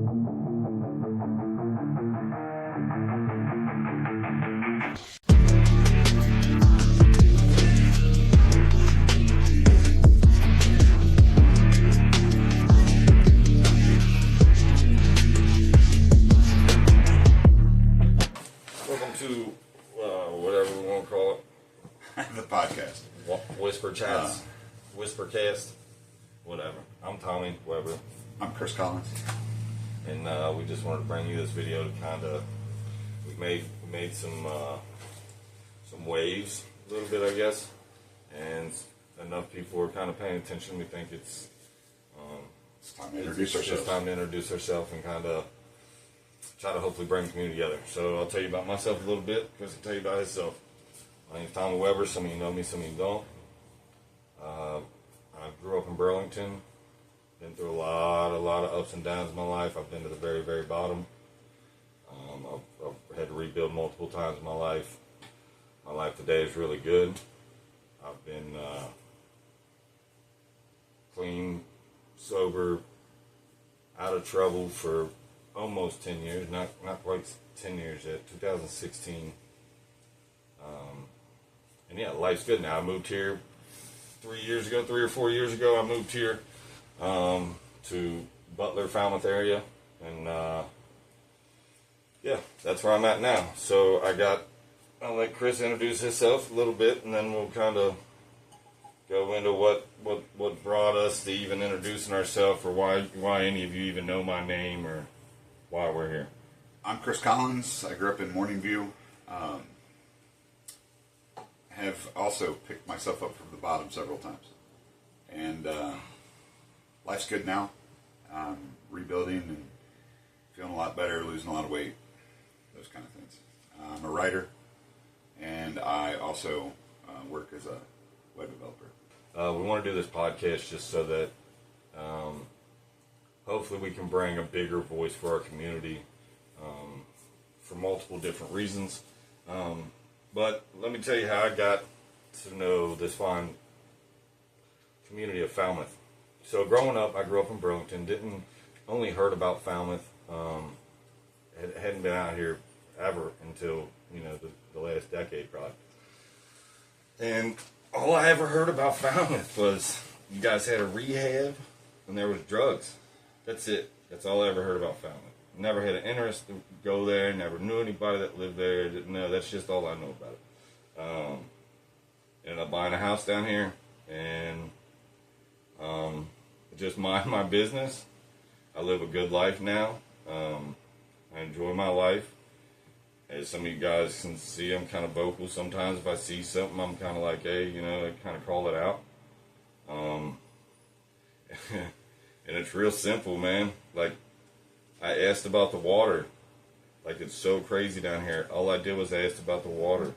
Welcome to whatever we want to call it. The podcast. Whisper Chats. Whispercast. Whatever. I'm Tommy Weber. I'm Chris Collins. And we just wanted to bring you this video to kind of... We made some waves, a little bit, I guess. And enough people are kind of paying attention. We think it's time to introduce ourselves. It's time to introduce ourselves and kind of try to hopefully bring the community together. So I'll tell you about myself a little bit. Chris will tell you about himself. My name's Tommy Weber. Some of you know me, some of you don't. I grew up in Burlington. Been through a lot of ups and downs in my life. I've been to the very, very bottom. I've had to rebuild multiple times in my life. My life today is really good. I've been clean, sober, out of trouble for almost 10 years. Not quite 10 years yet. 2016. And yeah, life's good now. I moved here 3 or 4 years ago. I moved here to Butler, Falmouth area, and yeah, that's where I'm at now. So I'll let Chris introduce himself a little bit, and then we'll kind of go into what brought us to even introducing ourselves, or why any of you even know my name, or why we're here. I'm Chris Collins. I grew up in Morningview. Have also picked myself up from the bottom several times, and life's good now. I'm rebuilding and feeling a lot better, losing a lot of weight, those kind of things. I'm a writer, and I also work as a web developer. We want to do this podcast just so that hopefully we can bring a bigger voice for our community for multiple different reasons. But let me tell you how I got to know this fine community of Falmouth. So growing up, I grew up in Burlington, only heard about Falmouth, hadn't been out here ever until, the last decade probably. And all I ever heard about Falmouth was you guys had a rehab and there was drugs. That's it. That's all I ever heard about Falmouth. Never had an interest to go there, never knew anybody that lived there. Didn't know. That's just all I know about it. Ended up buying a house down here and just mind my business. I live a good life now. I enjoy my life. As some of you guys can see, I'm kind of vocal sometimes. If I see something, I'm kind of like, hey, I kind of call it out. And it's real simple, man. Like, I asked about the water. Like, it's so crazy down here. All I did was ask about the water.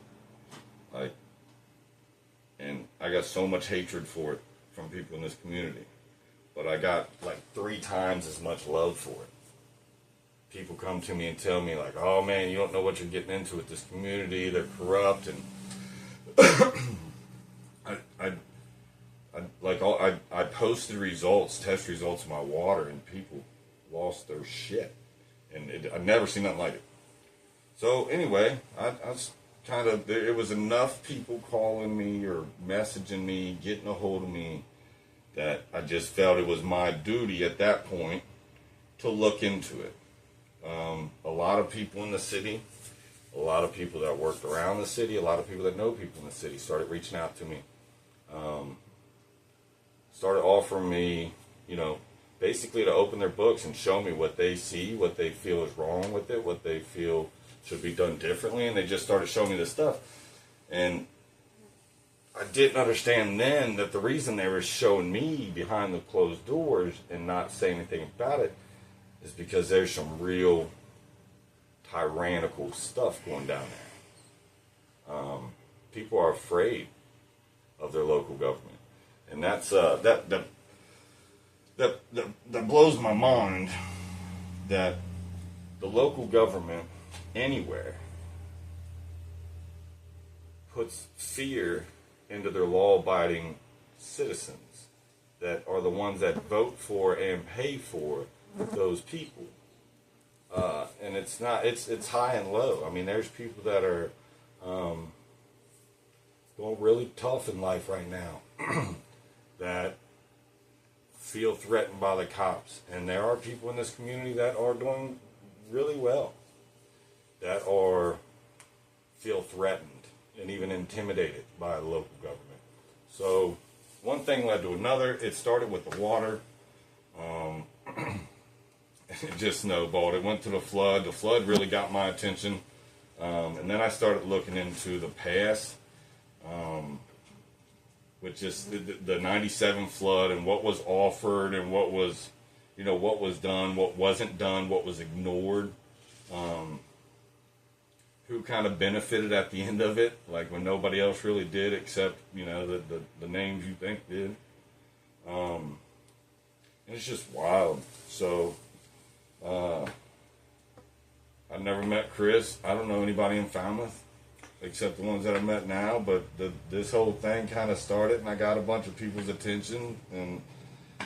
Like, and I got so much hatred for it from people in this community. But I got, like, 3 times as much love for it. People come to me and tell me, like, oh, man, you don't know what you're getting into with this community. They're corrupt. And I posted test results of my water, and people lost their shit, and I've never seen nothing like it. So anyway, I was it was enough people calling me or messaging me, getting a hold of me, that I just felt it was my duty at that point to look into it. A lot of people in the city, a lot of people that worked around the city, a lot of people that know people in the city started reaching out to me, started offering me, basically to open their books and show me what they see, what they feel is wrong with it, what they feel should be done differently, and they just started showing me this stuff. And I didn't understand then that the reason they were showing me behind the closed doors and not saying anything about it is because there's some real tyrannical stuff going down there. People are afraid of their local government, and that's that blows my mind that the local government anywhere puts fear into their law-abiding citizens that are the ones that vote for and pay for those people. And it's not, it's high and low. I mean, there's people that are going really tough in life right now that feel threatened by the cops. And there are people in this community that are doing really well, that are feel threatened and even intimidated by the local government. So one thing led to another. It started with the water. It just snowballed. It went to the flood. The flood really got my attention. And then I started looking into the past, which is the 97 flood and what was offered and what was, what was done, what wasn't done, what was ignored, who kind of benefited at the end of it, like when nobody else really did except, the names you think did. And it's just wild. So, I never met Chris. I don't know anybody in Falmouth except the ones that I met now, but this whole thing kind of started and I got a bunch of people's attention, and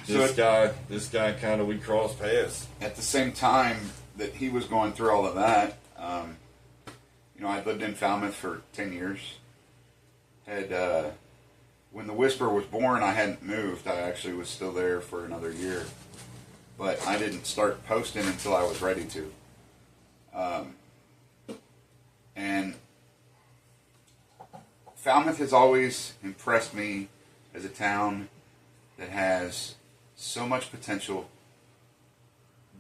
this guy kind of, we crossed paths. At the same time that he was going through all of that, I lived in Falmouth for 10 years. When the Whisper was born, I hadn't moved. I actually was still there for another year. But I didn't start posting until I was ready to. And Falmouth has always impressed me as a town that has so much potential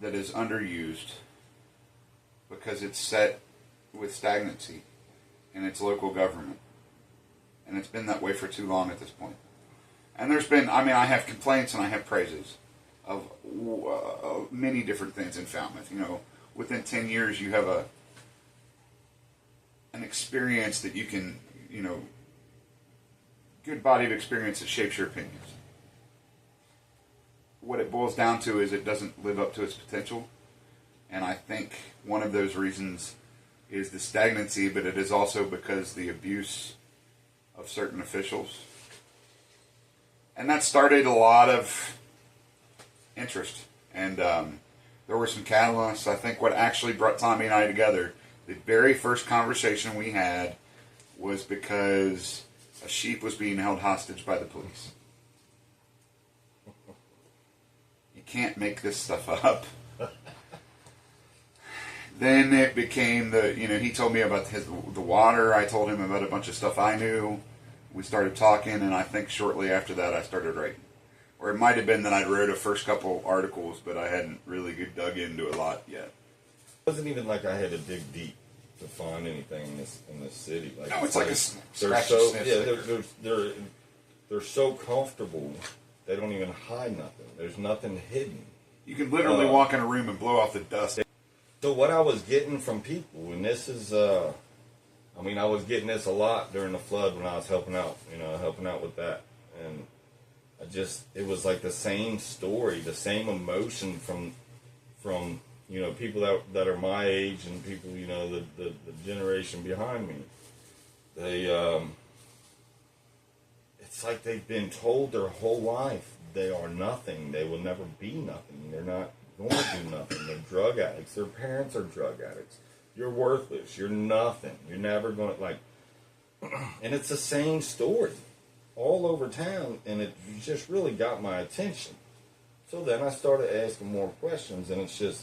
that is underused because it's set with stagnancy in its local government. And it's been that way for too long at this point. And there's been, I have complaints and I have praises of many different things in Falmouth. Within 10 years you have an experience that you can, good body of experience that shapes your opinions. What it boils down to is it doesn't live up to its potential. And I think one of those reasons is the stagnancy, but it is also because the abuse of certain officials. And that started a lot of interest. And there were some catalysts. I think what actually brought Tommy and I together, the very first conversation we had was because a sheep was being held hostage by the police. You can't make this stuff up. Then it became he told me about the water. I told him about a bunch of stuff I knew. We started talking, and I think shortly after that I started writing. Or it might have been that I wrote a first couple articles, but I hadn't really dug into a lot yet. It wasn't even like I had to dig deep to find anything in this city. Like, no, it's like a scratch so, sniff. Yeah, they're so comfortable. They don't even hide nothing. There's nothing hidden. You can literally walk in a room and blow off the dust. So what I was getting from people, and this is, I was getting this a lot during the flood when I was helping out with that. And it was like the same story, the same emotion from people that are my age and people, the generation behind me. They, it's like they've been told their whole life they are nothing. They will never be nothing. They're not going to do nothing. They're drug addicts. Their parents are drug addicts. You're worthless. You're nothing. You're never going to, and it's the same story all over town, and it just really got my attention. So then I started asking more questions, and it's sad.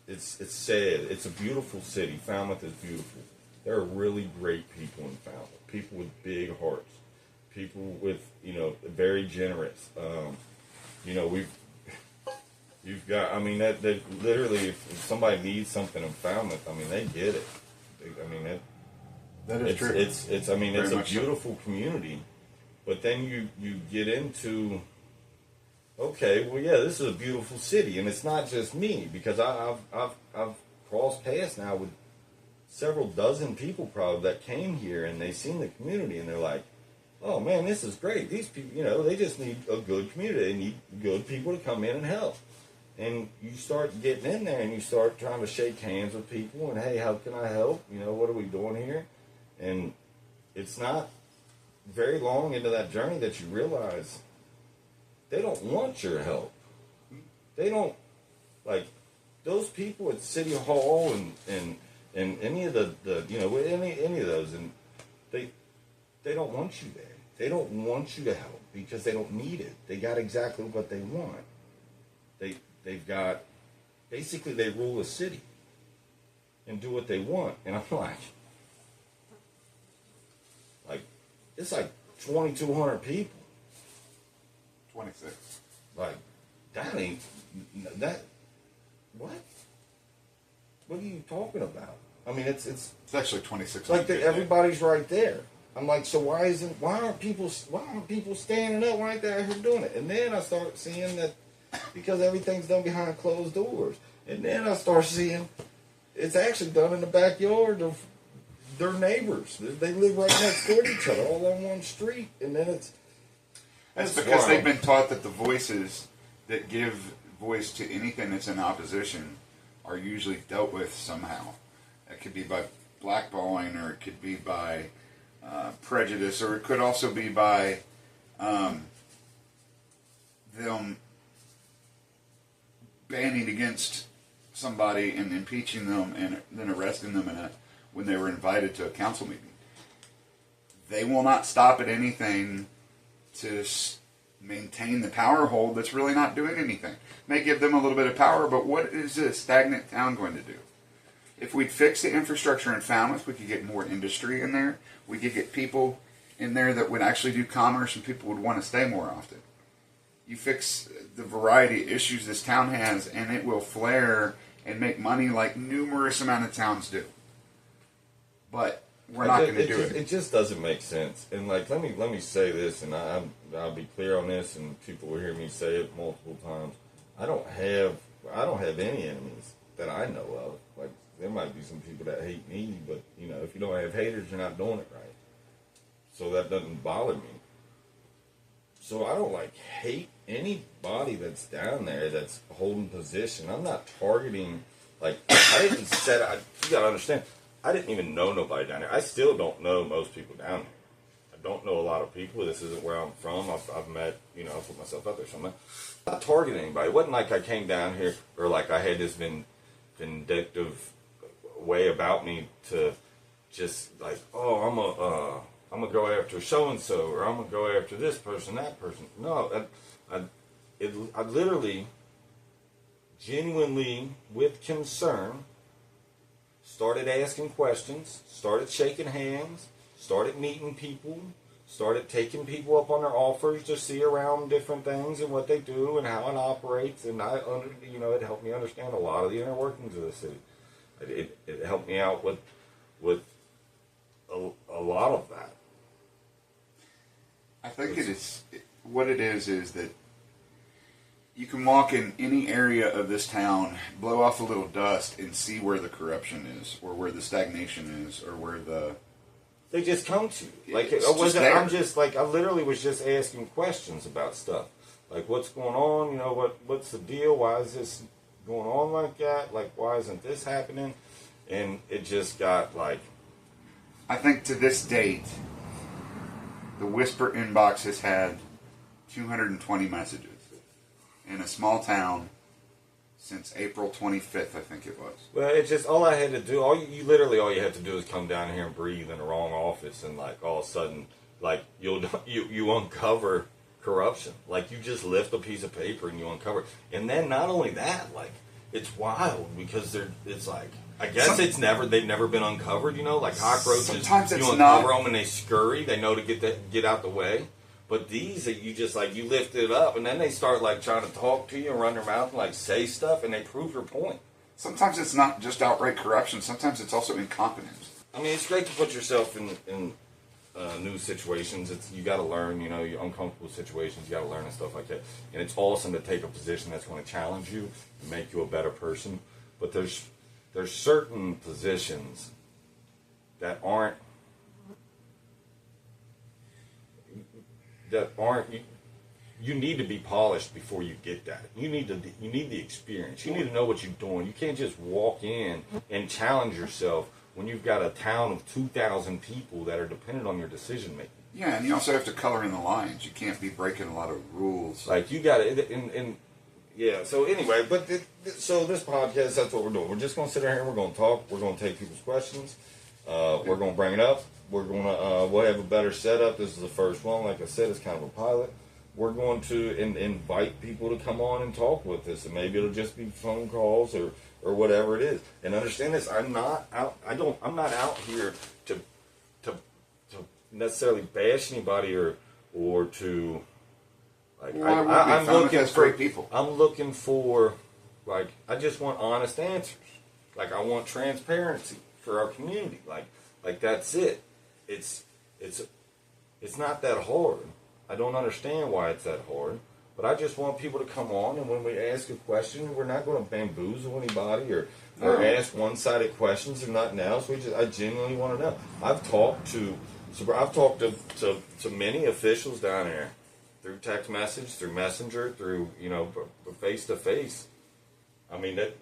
It's a beautiful city. Falmouth is beautiful. There are really great people in Falmouth. People with big hearts. People with, very generous. You've got, that literally, if somebody needs something in Falmouth, they get it. That is true. It's a beautiful community. But then you get into, okay, well, yeah, this is a beautiful city, and it's not just me, because I've crossed paths now with several dozen people probably that came here, and they seen the community, and they're like, oh man, this is great. These people, they just need a good community. They need good people to come in and help. And you start getting in there, and you start trying to shake hands with people, and hey, how can I help? What are we doing here? And it's not very long into that journey that you realize they don't want your help. They don't, like, those people at City Hall and any of the any of those, and they don't want you there. They don't want you to help because they don't need it. They got exactly what they want. They've got, basically they rule a city and do what they want. And I'm like it's like 2,200 people. 26. Like, that ain't, that, what? What are you talking about? I mean, it's actually 26. like everybody's right there. I'm like, so why aren't people standing up? Why aren't they out here doing it? And then I start seeing that because everything's done behind closed doors. And then I start seeing it's actually done in the backyard of their neighbors. They live right next door to each other, all on one street. And then that's because wild. They've been taught that the voices that give voice to anything that's in opposition are usually dealt with somehow. It could be by blackballing, or it could be by prejudice, or it could also be by them banning against somebody and impeaching them and then arresting them when they were invited to a council meeting. They will not stop at anything to maintain the power hold that's really not doing anything. May give them a little bit of power, but what is a stagnant town going to do? If we'd fix the infrastructure in Falmouth, we could get more industry in there. We could get people in there that would actually do commerce, and people would want to stay more often. You fix the variety of issues this town has, and it will flare and make money like numerous amount of towns do. But we're not going to do it. It just doesn't make sense. And like, let me say this, and I'll be clear on this, and people will hear me say it multiple times. I don't have any enemies that I know of. Like, there might be some people that hate me, but if you don't have haters, you're not doing it right. So that doesn't bother me. So I don't hate anybody that's down there that's holding position. I'm not targeting, I didn't set, you gotta understand, I didn't even know nobody down there. I still don't know most people down there. I don't know a lot of people. This isn't where I'm from. I've met, I've put myself out there. So I'm not targeting anybody. It wasn't like I came down here or like I had this vindictive way about me to just I'm gonna go after so and so, or I'm gonna go after this person, that person. No, I literally, genuinely, with concern, started asking questions, started shaking hands, started meeting people, started taking people up on their offers to see around different things and what they do and how it operates, and it helped me understand a lot of the inner workings of the city. It helped me out with a lot of that. I think what it is that you can walk in any area of this town, blow off a little dust, and see where the corruption is, or where the stagnation is, or where the... They just come to you. I literally was just asking questions about stuff. Like, what's going on? What's the deal? Why is this going on like that? Like, why isn't this happening? And it just got I think to this date, the Whisper inbox has had 220 messages in a small town since April 25th, I think it was. Well, it's just all I had to do. All you have to do is come down here and breathe in the wrong office, and all of a sudden, you uncover corruption. You just lift a piece of paper and you uncover it. And then not only that, it's wild because I guess they've never been uncovered. Cockroaches. Sometimes it's you uncover them and they scurry. They know to get out the way. But these, you just you lift it up, and then they start trying to talk to you and run their mouth and say stuff, and they prove their point. Sometimes it's not just outright corruption. Sometimes it's also incompetence. I mean, it's great to put yourself in new situations. You got to learn. Your uncomfortable situations. You got to learn and stuff like that. And it's awesome to take a position that's going to challenge you and make you a better person. But there's certain positions that aren't. You need to be polished before you get that. You need the experience. You need to know what you're doing. You can't just walk in and challenge yourself when you've got a town of 2,000 people that are dependent on your decision making. Yeah, and you also have to color in the lines. You can't be breaking a lot of rules. Like you got to, and yeah. So anyway, but so this podcast, that's what we're doing. We're just gonna sit here and we're gonna talk. We're gonna take people's questions. We're gonna bring it up. We're gonna we'll have a better setup. This is the first one. Like I said, it's kind of a pilot. We're going to invite people to come on and talk with us, and maybe it'll just be phone calls or whatever it is. And understand this: I'm not out. I'm not out here to necessarily bash anybody or to like. Well, I'm looking for great people. I'm looking for like I just want honest answers. Like I want transparency for our community. Like that's it. It's not that hard. I don't understand why it's that hard, but I just want people to come on, and when we ask a question, we're not going to bamboozle anybody or ask one-sided questions or nothing else. I genuinely want to know. I've talked to many officials down there through text message, through messenger, through face to face. I mean that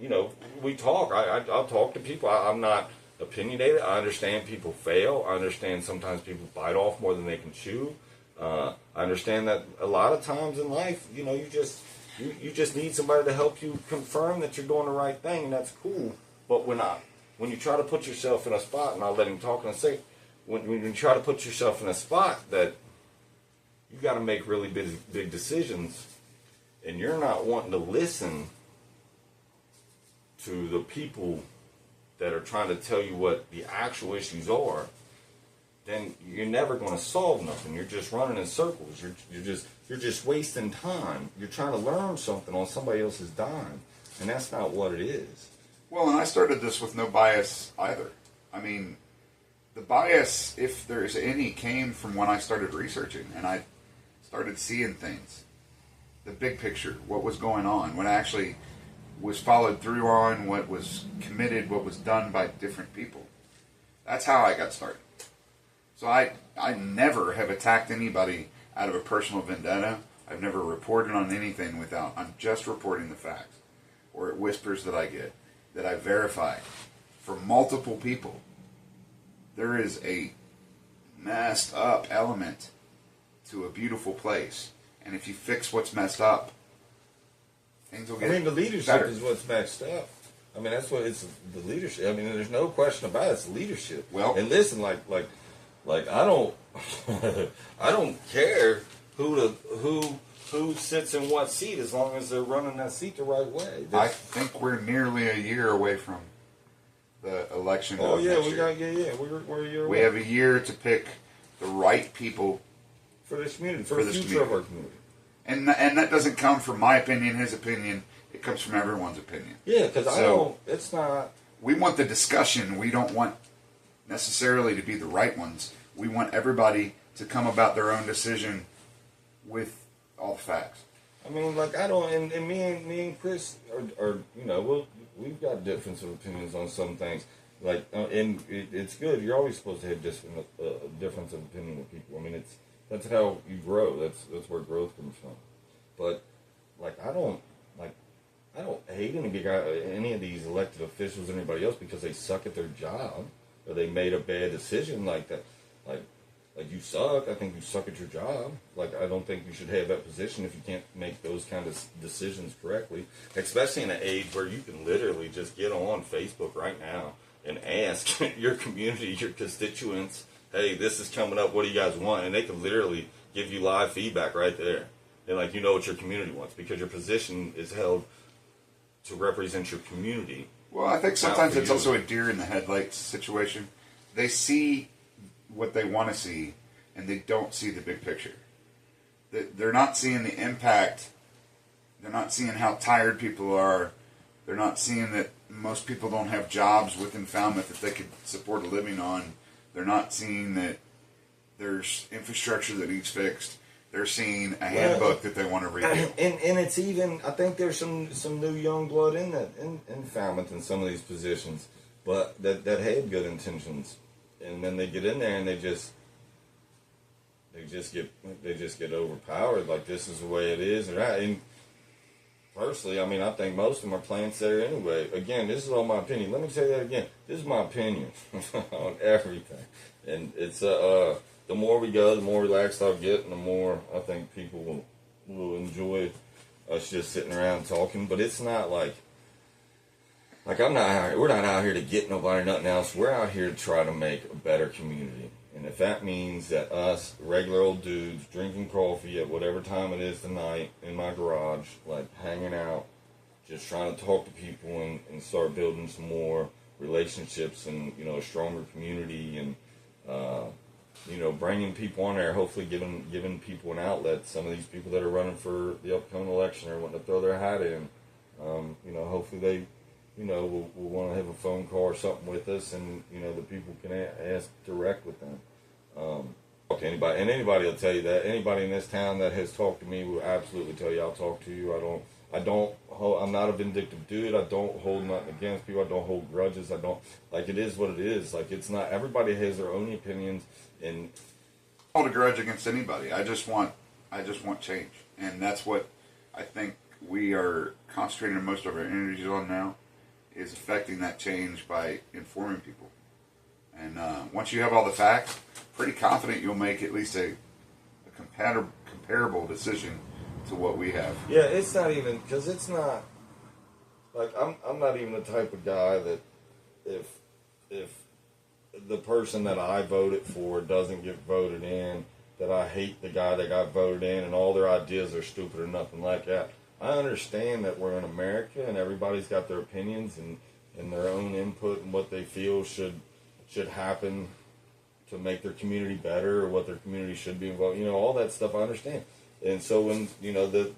we talk. I'll talk to people. I'm not opinionated. I understand people fail. I understand sometimes people bite off more than they can chew. I understand that a lot of times in life, you just need somebody to help you confirm that you're doing the right thing, and that's cool. But when you try to put yourself in a spot, and I'll let him talk and I say, when you try to put yourself in a spot that you got to make really big decisions, and you're not wanting to listen to the people that are trying to tell you what the actual issues are, then you're never going to solve nothing. You're just running in circles. You're just wasting time. You're trying to learn something on somebody else's dime, and that's not what it is. Well, and I started this with no bias either. I mean, the bias, if there's any, came from when I started researching and I started seeing things, the big picture, what was going on, when I actually was followed through on, what was committed, what was done by different people. That's how I got started. So I never have attacked anybody out of a personal vendetta. I've never reported on anything I'm just reporting the facts or whispers that I get, that I verify from multiple people. There is a messed up element to a beautiful place. And if you fix what's messed up, things will get better. The leadership is what's messed up. I mean, that's what it's the leadership. I mean, there's no question about it. It's leadership. Well, and listen, like I don't, I don't care who sits in what seat as long as they're running that seat the right way. I think we're nearly a year away from the election. Oh yeah, we're a year away. We have a year to pick the right people for this community, for the future of our community. And that doesn't come from my opinion, his opinion. It comes from everyone's opinion. Yeah, because it's not. We want the discussion. We don't want necessarily to be the right ones. We want everybody to come about their own decision with all the facts. I mean, like I don't, and me and Chris are we've got difference of opinions on some things. Like, and it's good. You're always supposed to have difference of opinion with people. I mean, that's how you grow. That's where growth comes from. But like I don't hate any of these elected officials or anybody else because they suck at their job or they made a bad decision like that. Like you suck. I think you suck at your job. Like I don't think you should have that position if you can't make those kind of decisions correctly. Especially in an age where you can literally just get on Facebook right now and ask your community, your constituents, hey, this is coming up. What do you guys want? And they can literally give you live feedback right there. And what your community wants because your position is held to represent your community. Well, I think sometimes it's also a deer in the headlights situation. They see what they want to see, and they don't see the big picture. They're not seeing the impact. They're not seeing how tired people are. They're not seeing that most people don't have jobs within Falmouth that they could support a living on. They're not seeing that there's infrastructure that needs fixed. They're seeing a handbook that they want to read. And it's even, I think there's some new young blood in Falmouth in some of these positions, but that had good intentions. And then they get in there and they just get overpowered. Like this is the way it is. And personally, I mean, I think most of them are plants there anyway. Again, this is all my opinion. Let me say that again. This is my opinion on everything, and it's the more we go, the more relaxed I'll get, and the more I think people will enjoy us just sitting around talking. But it's not like we're not out here to get nobody or nothing else. We're out here to try to make a better community. And if that means that us regular old dudes drinking coffee at whatever time it is tonight in my garage, like hanging out, just trying to talk to people and start building some more relationships and, you know, a stronger community, and you know, bringing people on there, hopefully giving people an outlet. Some of these people that are running for the upcoming election are wanting to throw their hat in. You know, hopefully they, you know, will want to have a phone call or something with us, and, you know, the people can ask direct with them. Talk to anybody, and anybody will tell you that. Anybody in this town that has talked to me will absolutely tell you I'll talk to you. I'm not a vindictive dude. I don't hold nothing against people. I don't hold grudges. I don't, like, it is what it is. Like, it's not, everybody has their own opinions, and I don't hold a grudge against anybody. I just want change, and that's what I think we are concentrating most of our energies on now, is affecting that change by informing people. And once you have all the facts, pretty confident you'll make at least a comparable decision to what we have. Yeah, it's not even, because it's not, like, I'm not even the type of guy that if the person that I voted for doesn't get voted in, that I hate the guy that got voted in and all their ideas are stupid or nothing like that. I understand that we're in America and everybody's got their opinions and their own input and what they feel should happen to make their community better, or what their community should be involved. You know, all that stuff I understand. And so when, you know, their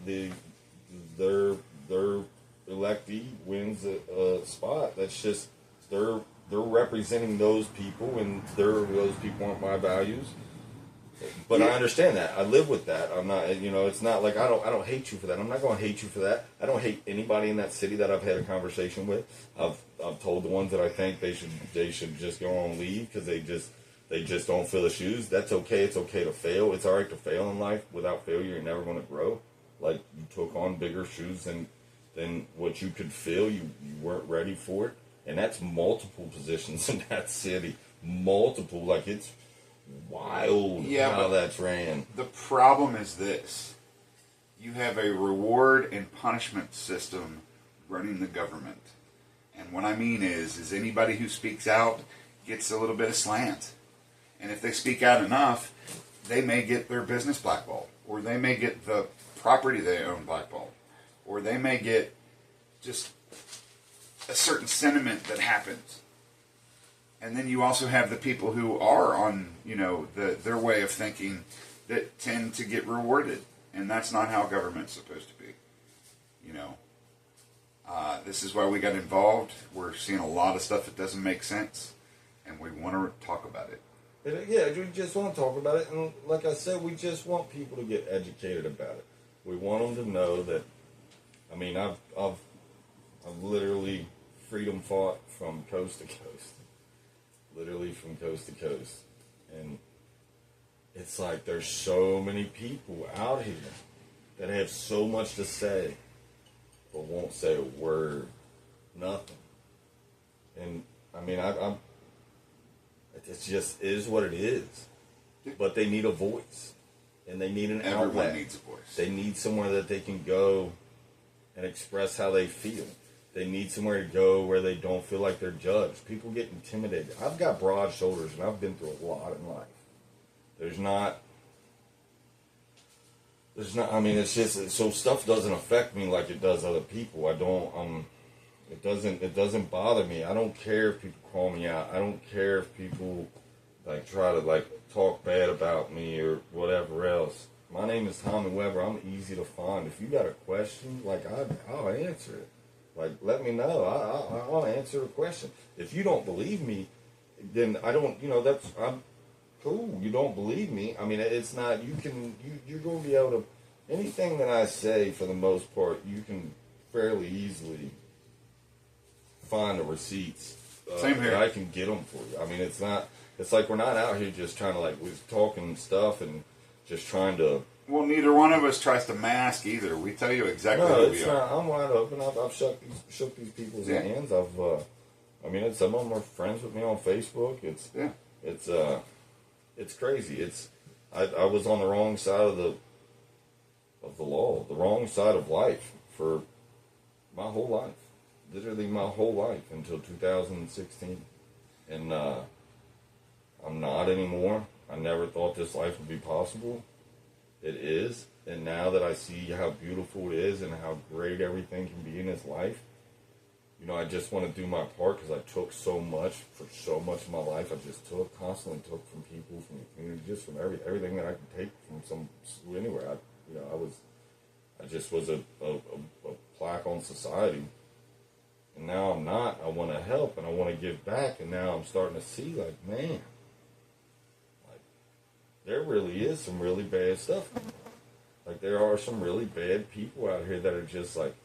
electee wins a spot, that's just they're representing those people, and those people aren't my values. But I understand that. I live with that. I'm not, you know, it's not like I don't hate you for that. I'm not going to hate you for that. I don't hate anybody in that city that I've had a conversation with. I've told the ones that I think they should just go on and leave because they just don't fill the shoes. That's okay. It's okay to fail. It's all right to fail in life. Without failure, you're never going to grow. Like, you took on bigger shoes than what you could fill. You weren't ready for it. And that's multiple positions in that city. Multiple. Like, it's wild how that's ran. The problem is this. You have a reward and punishment system running the government. And what I mean is anybody who speaks out gets a little bit of slant. And if they speak out enough, they may get their business blackballed, or they may get the property they own blackballed, or they may get just a certain sentiment that happens. And then you also have the people who are on, you know, their way of thinking that tend to get rewarded. And that's not how government's supposed to be. You know, this is why we got involved. We're seeing a lot of stuff that doesn't make sense, and we want to talk about it. Yeah, we just want to talk about it, and like I said, we just want people to get educated about it. We want them to know that. I mean, I've literally freedom fought from coast to coast, literally from coast to coast, and it's like there's so many people out here that have so much to say, but won't say a word, nothing. And I mean, it just is what it is. But they need a voice. And they need an outlet. Everyone needs a voice. They need somewhere that they can go and express how they feel. They need somewhere to go where they don't feel like they're judged. People get intimidated. I've got broad shoulders, and I've been through a lot in life. There's not, I mean, it's just, so stuff doesn't affect me like it does other people. It doesn't bother me. I don't care if people call me out. I don't care if people like try to like talk bad about me or whatever else. My name is Tommy Weber. I'm easy to find. If you got a question, like I'll answer it. Like, let me know. I'll answer a question. If you don't believe me, then I don't. You know, I'm cool. You don't believe me. I mean, it's not. You're going to be able to. Anything that I say, for the most part, you can fairly easily find the receipts. Same here. I can get them for you. I mean, it's not. It's like we're not out here just trying to like we're talking stuff and just trying to. Well, neither one of us tries to mask either. We tell you exactly who we are. I'm wide open. I've shook these people's hands. I mean, some of them are friends with me on Facebook. It's crazy. I was on the wrong side of the law, the wrong side of life for my whole life, literally my whole life until 2016, and I'm not anymore. I never thought this life would be possible. It is, and now that I see how beautiful it is and how great everything can be in this life, you know, I just want to do my part because I took so much for so much of my life. I just constantly took from people, from the community, just from everything that I could take from anywhere. I just was a plaque on society, and now I'm not. I want to help and I want to give back, and now I'm starting to see, like, man, like there really is some really bad stuff. Like there are some really bad people out here that are just like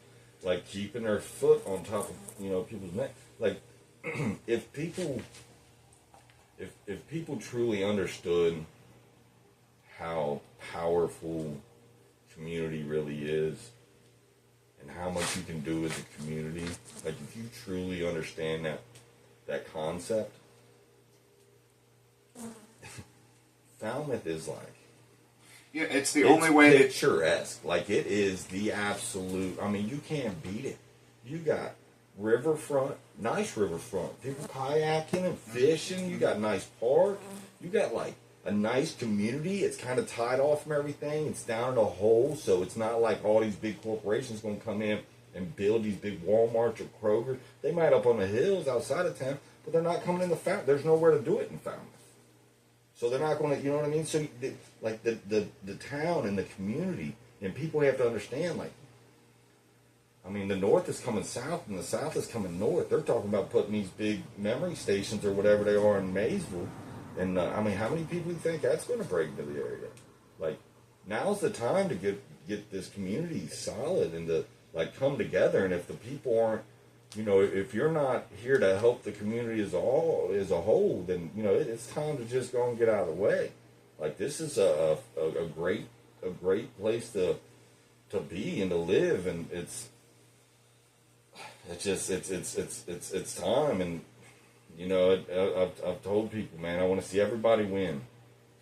keeping their foot on top of, you know, people's neck. Like if people truly understood how powerful community really is and how much you can do as a community, like if you truly understand that concept, Falmouth is like, yeah, it's the only way that picturesque. Like it is the absolute. I mean, you can't beat it. You got riverfront, nice riverfront. People kayaking and fishing. You got nice park. You got like a nice community. It's kind of tied off from everything. It's down in a hole, so it's not like all these big corporations going to come in and build these big Walmarts or Kroger. They might up on the hills outside of town, but they're not coming in the Falmouth. There's nowhere to do it in Falmouth. So they're not going to, you know what I mean? So, like, the town and the community, and people have to understand, like, I mean, the north is coming south, and the south is coming north. They're talking about putting these big memory stations or whatever they are in Maysville. And, I mean, how many people do you think that's going to break into the area? Like, now's the time to get this community solid and to, like, come together. And if the people aren't, you know, if you're not here to help the community as a whole, then, you know, it's time to just go and get out of the way. Like, this is a great place to be and to live, and it's time. And, you know, I've told people, man, I want to see everybody win.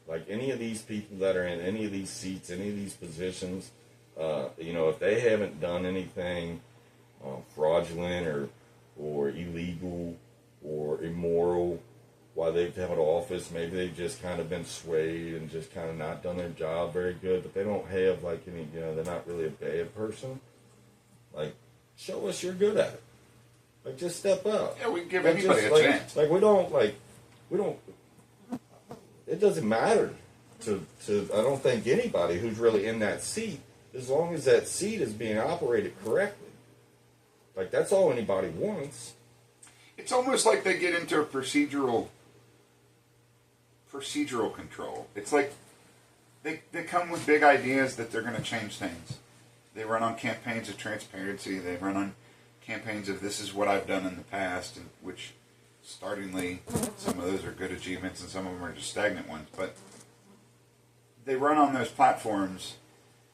Like, any of these people that are in any of these seats, any of these positions, you know, if they haven't done anything fraudulent or illegal or immoral while they've held office, maybe they've just kind of been swayed and just kind of not done their job very good, but they don't have like any, you know, they're not really a bad person. Like, show us you're good at it. Like, just step up. Yeah, we give like, anybody just, a chance. Like, we don't, it doesn't matter to I don't think anybody who's really in that seat, as long as that seat is being operated correctly. Like, that's all anybody wants. It's almost like they get into a procedural control. It's like they come with big ideas that they're going to change things. They run on campaigns of transparency. They run on campaigns of this is what I've done in the past, and which, startingly, some of those are good achievements and some of them are just stagnant ones. But they run on those platforms.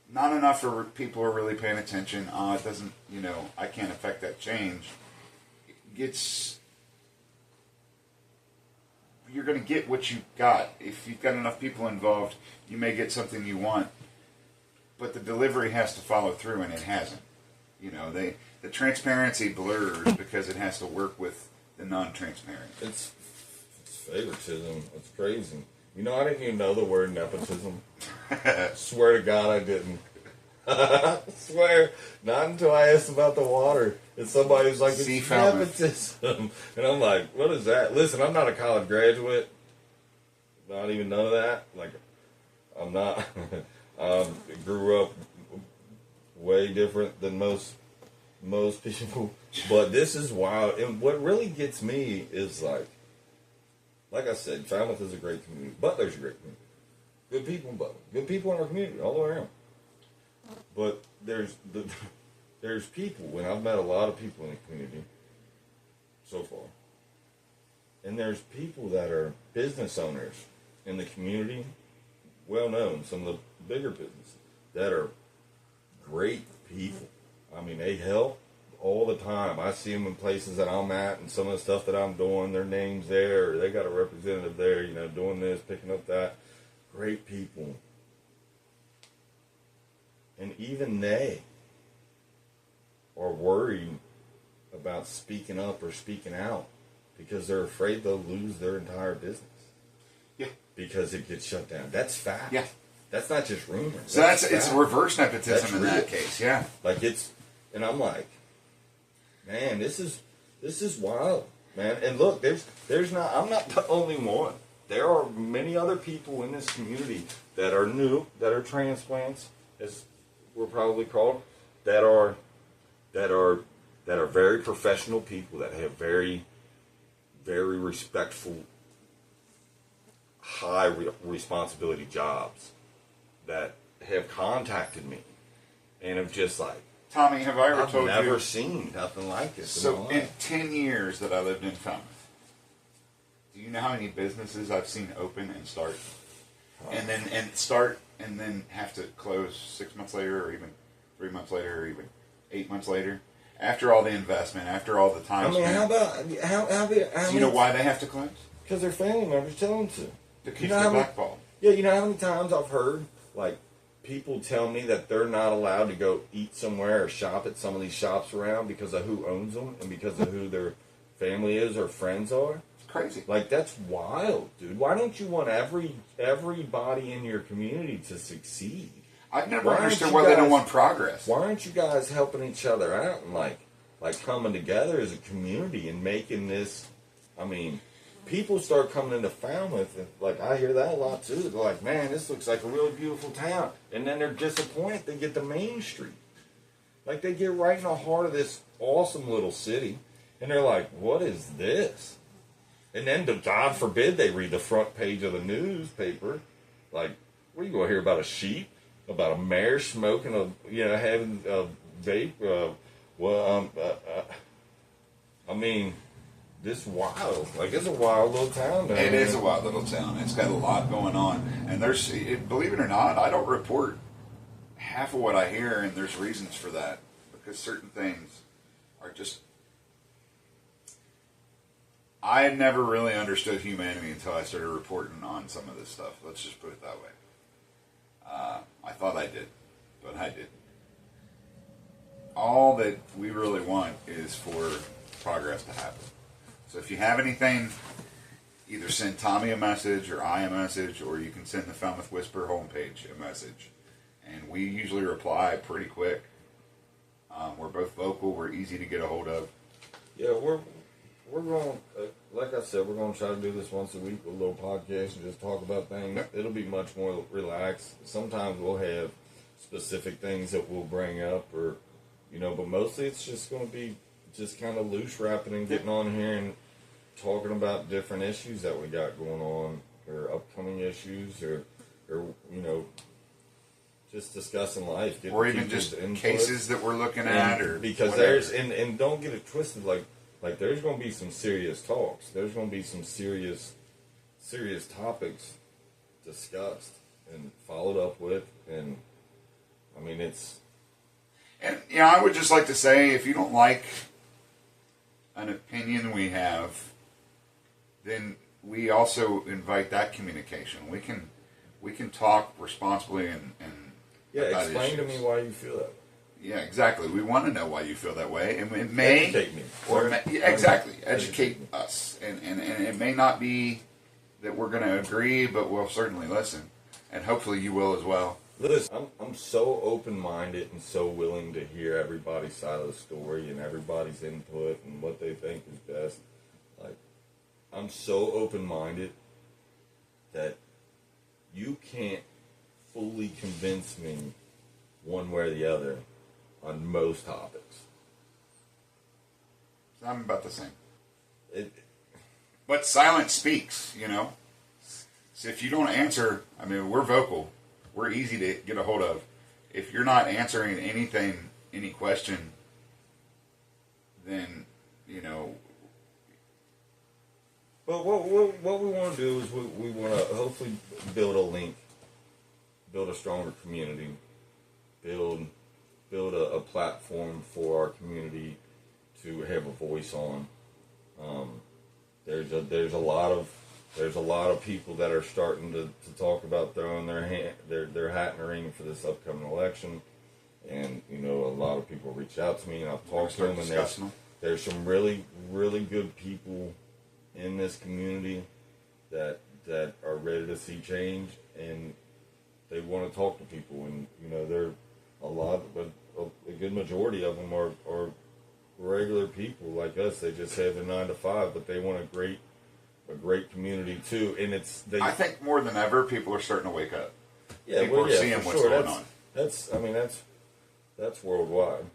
Not enough for people who are really paying attention. Oh, it doesn't, you know, I can't affect that change. You're going to get what you got. If you've got enough people involved, you may get something you want. But the delivery has to follow through, and it hasn't. You know, the transparency blurs because it has to work with the non-transparent. It's favoritism. It's crazy. You know, I didn't even know the word nepotism. Swear to God I didn't. Swear. Not until I asked about the water. And somebody was like, it's nepotism. And I'm like, what is that? Listen, I'm not a college graduate. Not even none of that. Like, I'm not. Grew up way different than most people. But this is wild. And what really gets me is like I said, Falmouth is a great community. Butler's a great community. Good people in Butler. Good people in our community all the way around. But there's people, and I've met a lot of people in the community so far. And there's people that are business owners in the community, well known, some of the bigger businesses, that are great people. I mean, they help. all the time. I see them in places that I'm at, and some of the stuff that I'm doing, their names there, or they got a representative there, you know, doing this, picking up that. Great people. And even they are worried about speaking up or speaking out because they're afraid they'll lose their entire business. Yeah. Because it gets shut down. That's fact. Yeah. That's not just rumors. So it's reverse nepotism in that case. Yeah. Like and I'm like, man, this is wild, man. And look, I'm not the only one. There are many other people in this community that are new, that are transplants, as we're probably called, that are very professional people, that have very, very respectful, high responsibility jobs, that have contacted me and have just like, Tommy, have I ever I've told you? I've never seen nothing like this. So in 10 years that I lived in Falmouth, do you know how many businesses I've seen open and start, and then have to close 6 months later, or even 3 months later, or even 8 months later, after all the investment, after all the time spent? How about Do you know why they have to close? Because their family members tell them to. To keep the blackball. Yeah, you know how many times I've heard like people tell me that they're not allowed to go eat somewhere or shop at some of these shops around because of who owns them and because of who their family is or friends are. It's crazy. Like, that's wild, dude. Why don't you want everybody in your community to succeed? I've never understood why they don't want progress. Why aren't you guys helping each other out and like coming together as a community and making this? I mean, people start coming into Falmouth, and like I hear that a lot too. They're like, man, this looks like a really beautiful town. And then they're disappointed they get to Main Street. Like, they get right in the heart of this awesome little city, and they're like, what is this? And then, God forbid, they read the front page of the newspaper. Like, what are you going to hear about a sheep? About a mare smoking having a vape? I mean, this wild. Like, it's a wild little town. It is a wild little town. It's got a lot going on. And believe it or not, I don't report half of what I hear, and there's reasons for that. Because certain things are just... I had never really understood humanity until I started reporting on some of this stuff. Let's just put it that way. I thought I did, but I didn't. All that we really want is for progress to happen. So if you have anything, either send Tommy a message or I a message, or you can send the Falmouth Whisper homepage a message. And we usually reply pretty quick. We're both vocal. We're easy to get a hold of. Yeah, we're going, like I said, we're going to try to do this once a week with a little podcast and just talk about things. Yep. It'll be much more relaxed. Sometimes we'll have specific things that we'll bring up, or, but mostly it's just going to be just kind of loose wrapping and getting on here and talking about different issues that we got going on, or upcoming issues, or just discussing life. Or even just cases that we're looking at, or because whatever. there's, and don't get it twisted, like there's going to be some serious talks. There's going to be some serious topics discussed and followed up with, and I mean, it's... And, I would just like to say, if you don't like an opinion we have, then we also invite that communication. We can talk responsibly and about explain issues. to me why you feel that way. Yeah, exactly. We want to know why you feel that way, and it may educate me, exactly educate us, and it may not be that we're going to agree, but we'll certainly listen, and hopefully you will as well. Listen, I'm so open-minded and so willing to hear everybody's side of the story and everybody's input and what they think is best. Like, I'm so open-minded that you can't fully convince me one way or the other on most topics. I'm about the same. But silence speaks, So if you don't answer, I mean, we're vocal. We're easy to get a hold of. If you're not answering anything, any question, then, Well, what we want to do is we want to hopefully build a link, build a stronger community, build a platform for our community to have a voice on. There's a lot of people that are starting to talk about throwing their hat in the ring for this upcoming election, and a lot of people reach out to me, and I've talked to them, and there's some really good people in this community that are ready to see change, and they want to talk to people, and they're a good majority of them are regular people like us. They just have the 9 to 5, but they want a great community too. And I think more than ever, people are starting to wake up. Yeah, people are seeing what's going on. That's worldwide.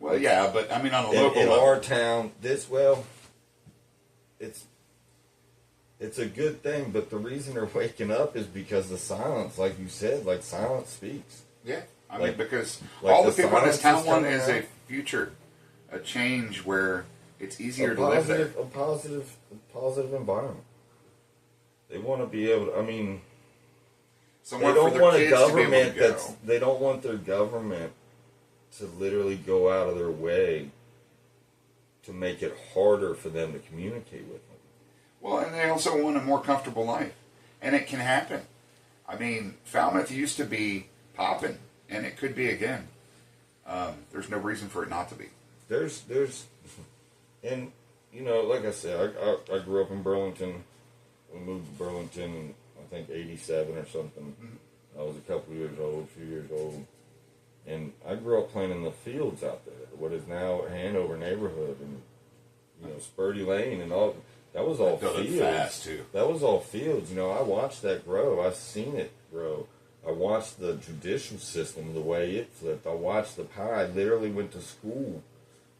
Well, yeah, but on a local in level. our town, it's a good thing. But the reason they're waking up is because the silence, like you said, like silence speaks. Yeah, because all the people in this town want is a future, a change where it's easier to live there. A positive environment. They want to be able to, somewhere they don't for their want a kids to be able government to go. they don't want their government to literally go out of their way to make it harder for them to communicate with them. Well, and they also want a more comfortable life. And it can happen. Falmouth used to be popping, and it could be again. There's no reason for it not to be. And, like I said, I grew up in Burlington. We moved to Burlington in, I think, 87 or something. Mm-hmm. I was a couple years old, a few years old. And I grew up playing in the fields out there, what is now Hanover neighborhood, and, Spurdy Lane and all. That was all fields. Fast too. That was all fields. I watched that grow. I've seen it grow. I watched the judicial system, the way it flipped. I watched the power. I literally went to school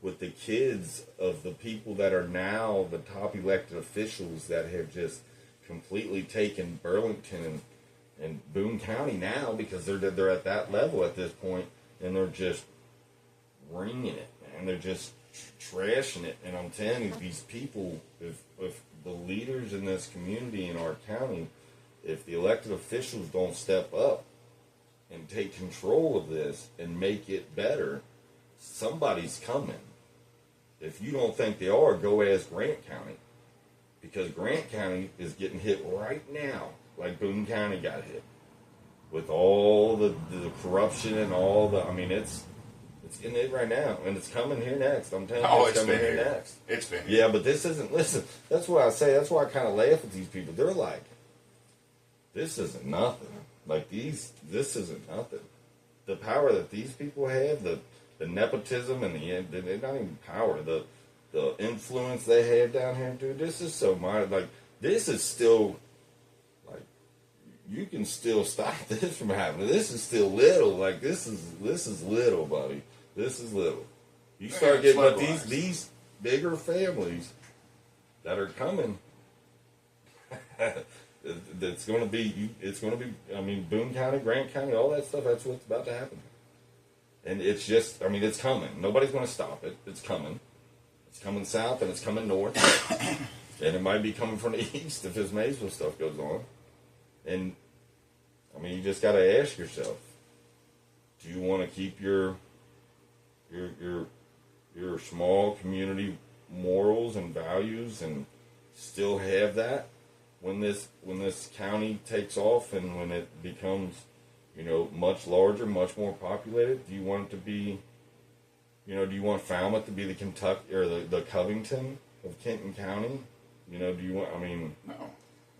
with the kids of the people that are now the top elected officials that have just completely taken Burlington and Boone County now, because they're at that level at this point, and they're just wringing it, man. They're just trashing it. And I'm telling you, these people, if the leaders in this community in our county, if the elected officials don't step up and take control of this and make it better, somebody's coming. If you don't think they are, go ask Grant County, because Grant County is getting hit right now like Boone County got hit with all the corruption and all the, it's getting hit right now, and it's coming here next. I'm telling you, it's coming here next. It's been here. Yeah, but this isn't, listen, that's why I kind of laugh at these people. They're like, this isn't nothing. This isn't nothing. The power that these people have, the nepotism and they're not even power, the influence they have down here, dude, this is so minor. This is still, you can still stop this from happening. This is still little. This is little, buddy. This is little. You start getting, but these bigger families that are coming, it's going to be, Boone County, Grant County, all that stuff, that's what's about to happen. And it's just, it's coming. Nobody's going to stop it. It's coming. It's coming south, and it's coming north. And it might be coming from the east if this Maysville stuff goes on. And, you just got to ask yourself, do you want to keep your small community morals and values and still have that when this county takes off and when it becomes, much larger, much more populated? Do you want it to be, do you want Falmouth to be the Kentucky or the Covington of Kenton County? Do you want, no.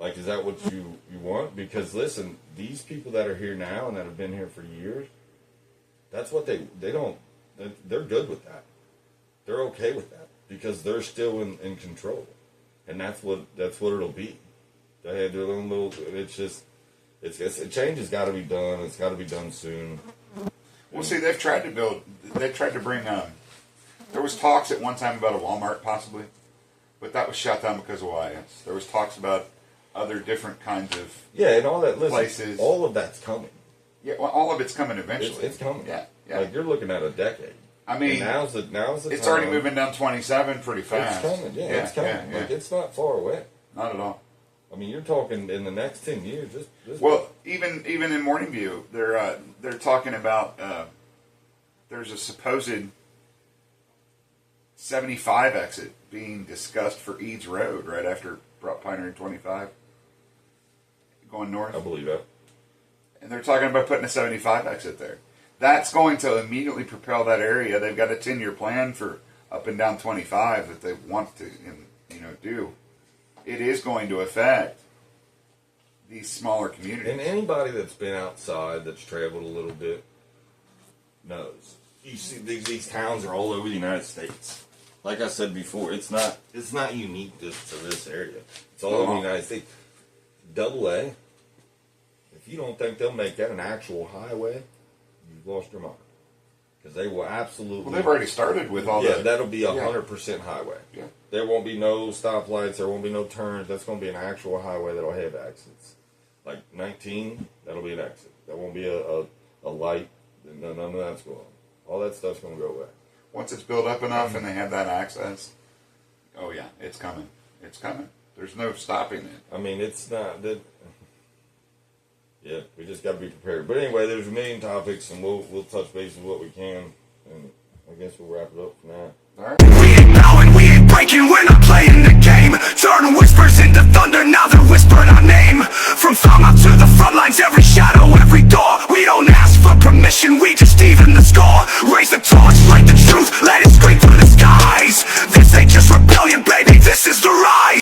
Is that what you want? Because listen, these people that are here now and that have been here for years, that's what they're good with that. They're okay with that because they're still in control. And that's what it'll be. They have their own little, a change has got to be done. It's got to be done soon. Well, see, they've tried to bring, there was talks at one time about a Walmart possibly, but that was shut down because of YS. There was talks about other different kinds of and all that, places. All of that's coming. Yeah, well, all of it's coming eventually. It's coming. Yeah. You're looking at a decade. Now's the it's time. Already moving down 27 pretty fast. It's coming. Yeah, it's coming. Yeah. It's not far away. Not at all. You're talking in the next 10 years. Even in Morning View, they're talking about there's a supposed 75 exit being discussed for Eads Road right after Pioneer 25 going north. I believe that. And they're talking about putting a 75 exit there. That's going to immediately propel that area. They've got a 10-year plan for up and down 25 that they want to, do. It is going to affect these smaller communities. And anybody that's been outside, that's traveled a little bit, knows. You see, these towns are all over the United States. Like I said before, it's not unique to this area. It's all over the United States. Double A, if you don't think they'll make that an actual highway, you've lost your mind. Because they will absolutely... Well, they've already started with all Yeah, the... that'll be 100% highway. Yeah. There won't be no stoplights. There won't be no turns. That's going to be an actual highway that'll have exits. Like 19, that'll be an exit. That won't be a light. None of that's going on. All that stuff's going to go away. Once it's built up enough and they have that access, oh yeah, it's coming. It's coming. There's no stopping it. I mean, it's not that. Yeah, we just got to be prepared. But anyway, there's a million topics, and we'll touch base with what we can, and I guess we'll wrap it up for now. All right. We ain't bowing, we ain't breaking, we're not playing